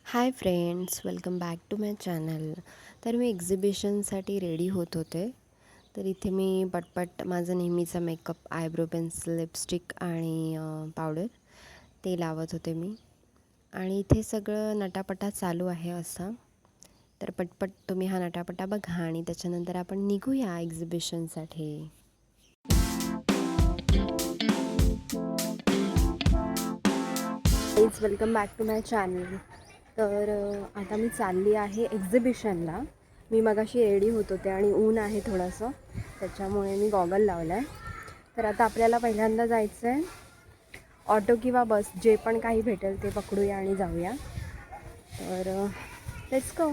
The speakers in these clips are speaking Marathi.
High friends, welcome back to my channel. तर मी एक्झिबिशनसाठी रेडी होत होते. तर इथे मी पटपट माझं नेहमीचा मेकअप, आयब्रो पेन्सिल, लिपस्टिक आणि पावडर ते लावत होते मी. आणि इथे सगळं नटापटा चालू आहे असा. तर पटपट तुम्ही हा नटापटा बघा आणि त्याच्यानंतर आपण निघूया एक्झिबिशनसाठी. Please welcome back to my channel. तर आता मी चालली आहे एक्झिबिशनला. मी मगाशी रेडी होत होते आणि ऊन आहे थोडंसं, त्याच्यामुळे मी गॉगल लावला आहे. तर आता आपल्याला पहिल्यांदा जायचं आहे ऑटो किंवा बस, जे पण काही भेटेल ते पकडूया आणि जाऊया. तर लेट्स गो.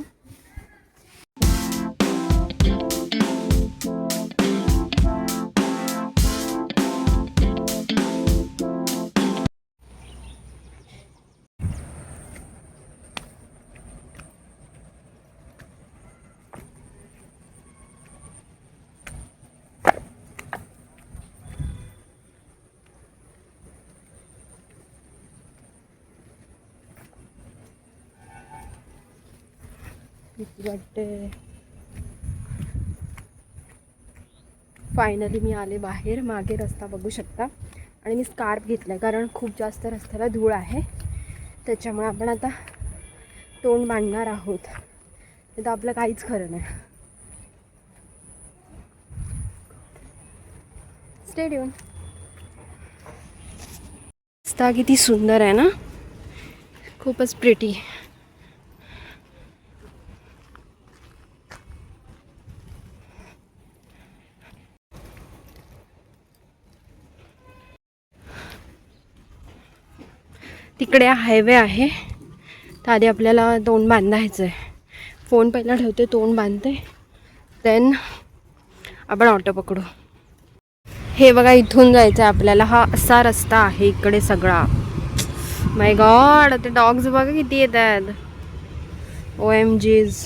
वाटते फायनली मी आले बाहेर. मागे रस्ता बघू शकता. आणि मी स्कार्फ घेतला आहे कारण खूप जास्त रस्त्याला धूळ आहे, त्याच्यामुळे आपण आता तोंड बांधणार आहोत. तर आपलं काहीच खरं नाही. स्टेडियम रस्ता किती सुंदर आहे ना, खूपच प्रिटी. तिकडे हायवे आहे. तर आधी आपल्याला तोंड बांधायचं आहे. फोन पहिला ठेवते, तोंड बांधते, देन आपण ऑटो पकडू. हे बघा, इथून जायचं आहे आपल्याला. हा असा रस्ता आहे इकडे सगळा. माय गॉड, ते डॉग्स बघा किती येत आहेत. OMGs.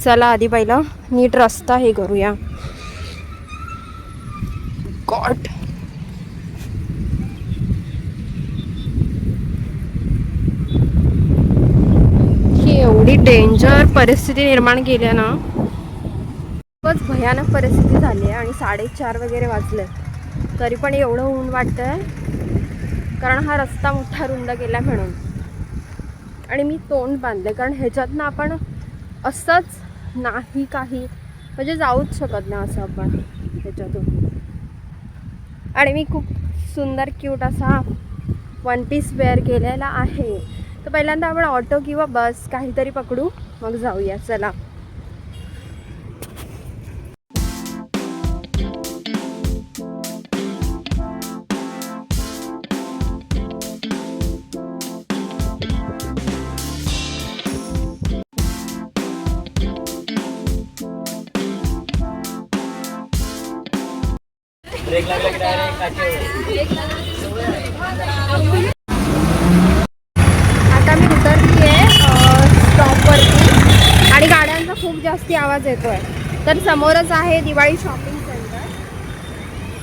चला आधी पहिलं नीट रस्ता हे करूया. गॉड, ही एवढी डेंजर परिस्थिती निर्माण केली आहे ना, खूपच भयानक परिस्थिती झाली आहे. आणि 4:30 वगैरे वाजले तरी पण एवढं ऊन वाटतंय, कारण हा रस्ता मोठा रुंद केला म्हणून. आणि मी तोंड बांधले कारण ह्याच्यातनं आपण असंच नाही, काही म्हणजे जाऊच शकत नाही असं आपण ह्याच्यातून. आणि मी खूप सुंदर क्यूट असा वन पीस वेअर केलेला आहे. तर पहिल्यांदा आपण ऑटो किंवा बस काहीतरी पकडू, मग जाऊया. चला. आता मी उतरली आहे स्टॉपवरती आणि गाड्यांचा खूप जास्ती आवाज येतोय. तर समोरच आहे दिवाळी शॉपिंग सेंटर.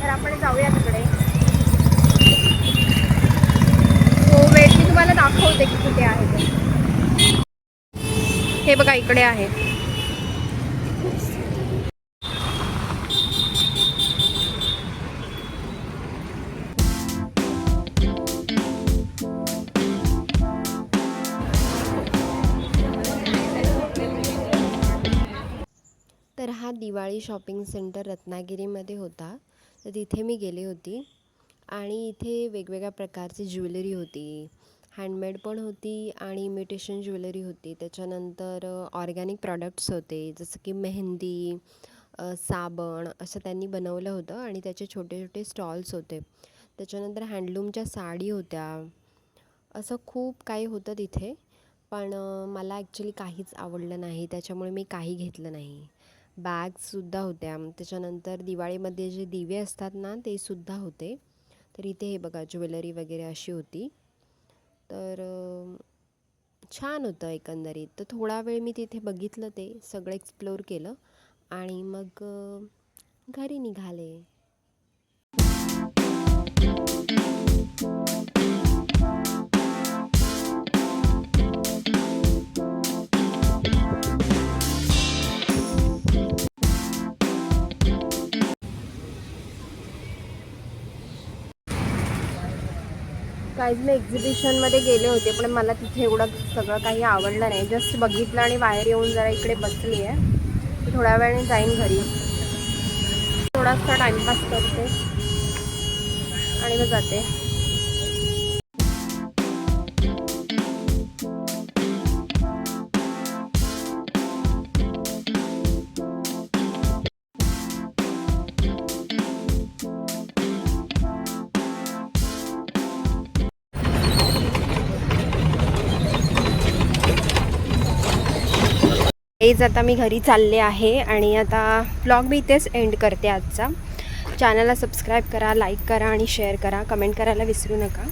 तर आपण जाऊया तिकडे. सो वेट, मी तुम्हाला दाखवते की कुठे आहे ते. हे बघा, इकडे आहे. तर हा दिवाळी शॉपिंग सेंटर रत्नागिरीमध्ये होता. तर तिथे मी गेले होती आणि इथे वेगवेगळ्या प्रकारची ज्वेलरी होती. हँडमेड पण होती आणि इमिटेशन ज्वेलरी होती. त्याच्यानंतर ऑर्गॅनिक प्रॉडक्ट्स होते, जसं की मेहंदी, साबण असं त्यांनी बनवलं होतं आणि त्याचे छोटे छोटे स्टॉल्स होते. त्याच्यानंतर हँडलूमच्या साडी होत्या. असं खूप काही होतं तिथे. पण मला ॲक्च्युली काहीच आवडलं नाही, त्याच्यामुळे मी काही घेतलं नाही. बॅग्ससुद्धा होत्या. त्याच्यानंतर दिवाळीमध्ये जे दिवे असतात ना, ते सुद्धा होते. तर इथे हे बघा, ज्वेलरी वगैरे अशी होती. तर छान होतं एकंदरीत. तर थोडा वेळ मी तिथे बघितलं, ते सगळं एक्सप्लोर केलं आणि मग घरी निघाले. काहीच मी एक्झिबिशनमध्ये गेले होते, पण मला तिथे एवढं सगळं काही आवडलं नाही. जस्ट बघितलं आणि बाहेर येऊन जरा इकडे बसली आहे. थोड्या वेळाने जाईन घरी, थोडासा टाईमपास करते आणि मग जाते. हेच आता मी घरी चालले आहे आणि आता ब्लॉग मी इथेच एंड करते आजचा. चॅनलला सबस्क्राईब करा, लाईक करा आणि शेअर करा. कमेंट करायला विसरू नका.